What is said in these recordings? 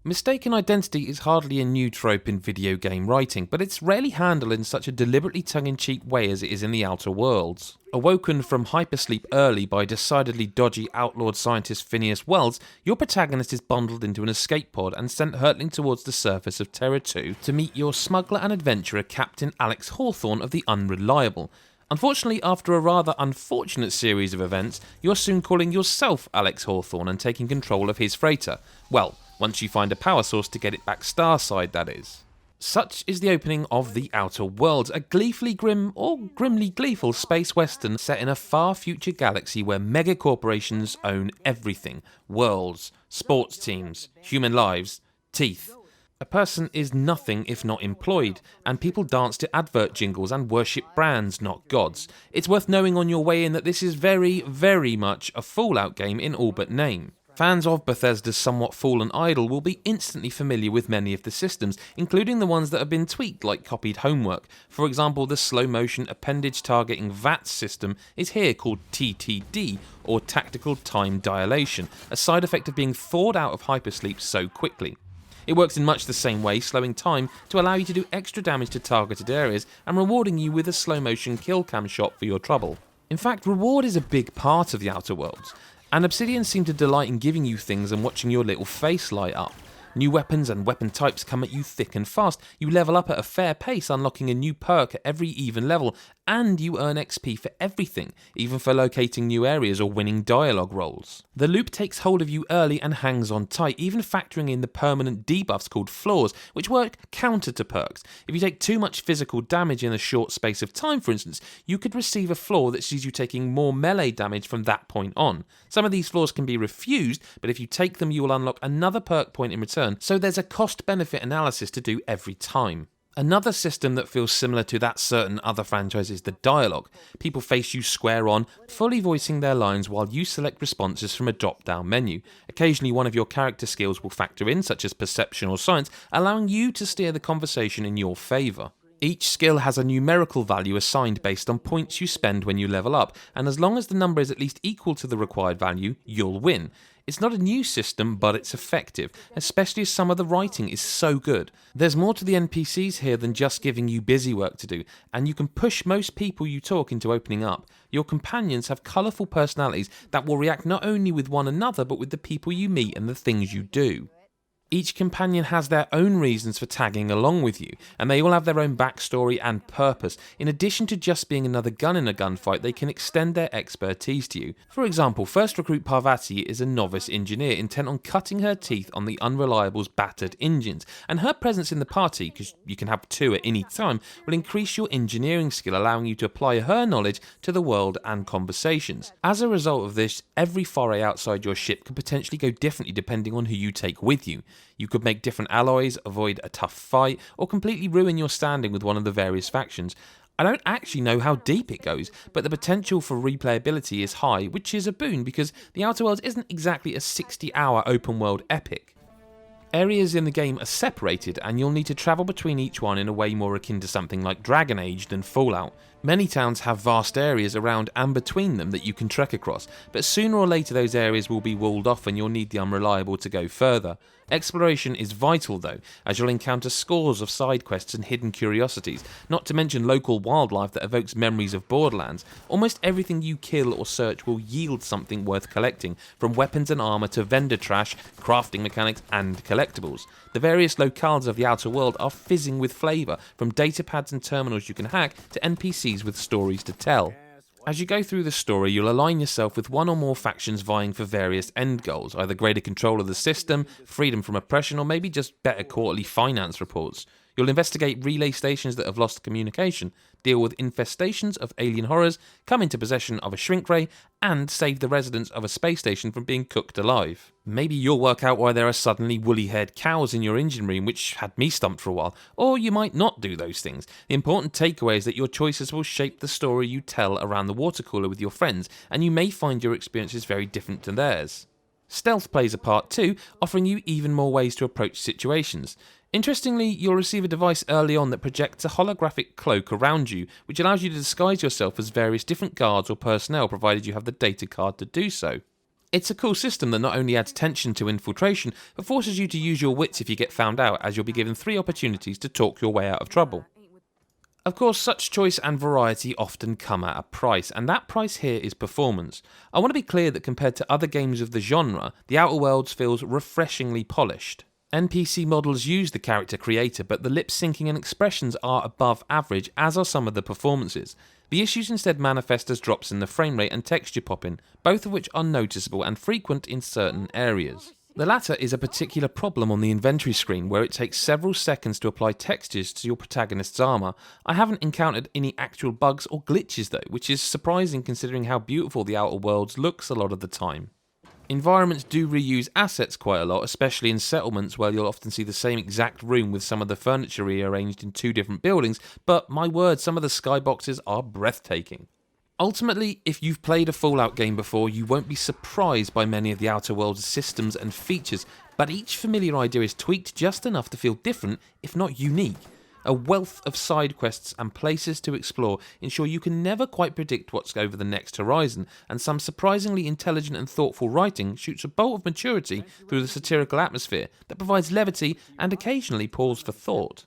Mistaken identity is hardly a new trope in video game writing, but it's rarely handled in such a deliberately tongue-in-cheek way as it is in the Outer Worlds. Awoken from hypersleep early by decidedly dodgy outlawed scientist Phineas Wells, your protagonist is bundled into an escape pod and sent hurtling towards the surface of Terra 2 to meet your smuggler and adventurer Captain Alex Hawthorne of the Unreliable. Unfortunately, after a rather unfortunate series of events, you're soon calling yourself Alex Hawthorne and taking control of his freighter. Well, once you find a power source to get it back starside, that is. Such is the opening of The Outer Worlds, a gleefully grim or grimly gleeful space western set in a far future galaxy where mega corporations own everything. Worlds, sports teams, human lives, teeth. A person is nothing if not employed, and people dance to advert jingles and worship brands, not gods. It's worth knowing on your way in that this is very, very much a Fallout game in all but name. Fans of Bethesda's somewhat fallen idol will be instantly familiar with many of the systems, including the ones that have been tweaked like copied homework. For example, the slow motion appendage targeting VATS system is here called TTD, or Tactical Time Dilation, a side effect of being thawed out of hypersleep so quickly. It works in much the same way, slowing time to allow you to do extra damage to targeted areas and rewarding you with a slow motion kill cam shot for your trouble. In fact, reward is a big part of the Outer Worlds, and Obsidian seem to delight in giving you things and watching your little face light up. New weapons and weapon types come at you thick and fast, you level up at a fair pace, unlocking a new perk at every even level, and you earn XP for everything, even for locating new areas or winning dialogue roles. The loop takes hold of you early and hangs on tight, even factoring in the permanent debuffs called flaws, which work counter to perks. If you take too much physical damage in a short space of time, for instance, you could receive a flaw that sees you taking more melee damage from that point on. Some of these flaws can be refused, but if you take them you will unlock another perk point in return, so there's a cost-benefit analysis to do every time. Another system that feels similar to that certain other franchise is the dialogue. People face you square on, fully voicing their lines while you select responses from a drop-down menu. Occasionally one of your character skills will factor in, such as perception or science, allowing you to steer the conversation in your favour. Each skill has a numerical value assigned based on points you spend when you level up, and as long as the number is at least equal to the required value, you'll win. It's not a new system, but it's effective, especially as some of the writing is so good. There's more to the NPCs here than just giving you busy work to do, and you can push most people you talk into opening up. Your companions have colourful personalities that will react not only with one another, but with the people you meet and the things you do. Each companion has their own reasons for tagging along with you, and they all have their own backstory and purpose. In addition to just being another gun in a gunfight, they can extend their expertise to you. For example, first recruit Parvati is a novice engineer intent on cutting her teeth on the Unreliable's battered engines, and her presence in the party, because you can have two at any time, will increase your engineering skill, allowing you to apply her knowledge to the world and conversations. As a result of this, every foray outside your ship could potentially go differently depending on who you take with you. You could make different alloys, avoid a tough fight, or completely ruin your standing with one of the various factions. I don't actually know how deep it goes, but the potential for replayability is high, which is a boon because The Outer Worlds isn't exactly a 60-hour open world epic. Areas in the game are separated, and you'll need to travel between each one in a way more akin to something like Dragon Age than Fallout. Many towns have vast areas around and between them that you can trek across, but sooner or later those areas will be walled off and you'll need the Unreliable to go further. Exploration is vital though, as you'll encounter scores of side quests and hidden curiosities, not to mention local wildlife that evokes memories of Borderlands. Almost everything you kill or search will yield something worth collecting, from weapons and armour to vendor trash, crafting mechanics and collectibles. The various locales of the Outer World are fizzing with flavour, from datapads and terminals you can hack to NPCs with stories to tell. As you go through the story, you'll align yourself with one or more factions vying for various end goals, either greater control of the system, freedom from oppression, or maybe just better quarterly finance reports. You'll investigate relay stations that have lost communication, deal with infestations of alien horrors, come into possession of a shrink ray, and save the residents of a space station from being cooked alive. Maybe you'll work out why there are suddenly woolly-haired cows in your engine room, which had me stumped for a while, or you might not do those things. The important takeaway is that your choices will shape the story you tell around the water cooler with your friends, and you may find your experiences very different to theirs. Stealth plays a part too, offering you even more ways to approach situations. Interestingly, you'll receive a device early on that projects a holographic cloak around you, which allows you to disguise yourself as various different guards or personnel provided you have the data card to do so. It's a cool system that not only adds tension to infiltration, but forces you to use your wits if you get found out, as you'll be given 3 opportunities to talk your way out of trouble. Of course, such choice and variety often come at a price, and that price here is performance. I want to be clear that compared to other games of the genre, The Outer Worlds feels refreshingly polished. NPC models use the character creator, but the lip syncing and expressions are above average, as are some of the performances. The issues instead manifest as drops in the frame rate and texture popping, both of which are noticeable and frequent in certain areas. The latter is a particular problem on the inventory screen, where it takes several seconds to apply textures to your protagonist's armour. I haven't encountered any actual bugs or glitches though, which is surprising considering how beautiful The Outer Worlds looks a lot of the time. Environments do reuse assets quite a lot, especially in settlements where you'll often see the same exact room with some of the furniture rearranged in 2 different buildings, but my word, some of the skyboxes are breathtaking. Ultimately, if you've played a Fallout game before, you won't be surprised by many of the Outer Worlds' systems and features, but each familiar idea is tweaked just enough to feel different, if not unique. A wealth of side quests and places to explore ensure you can never quite predict what's over the next horizon, and some surprisingly intelligent and thoughtful writing shoots a bolt of maturity through the satirical atmosphere that provides levity and occasionally pause for thought.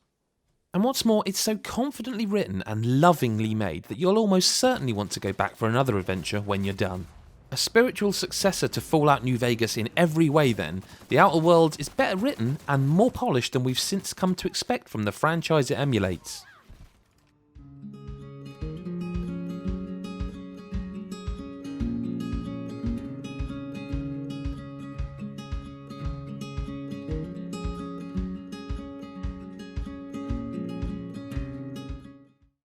And what's more, it's so confidently written and lovingly made that you'll almost certainly want to go back for another adventure when you're done. A spiritual successor to Fallout New Vegas in every way then, The Outer Worlds is better written and more polished than we've since come to expect from the franchise it emulates.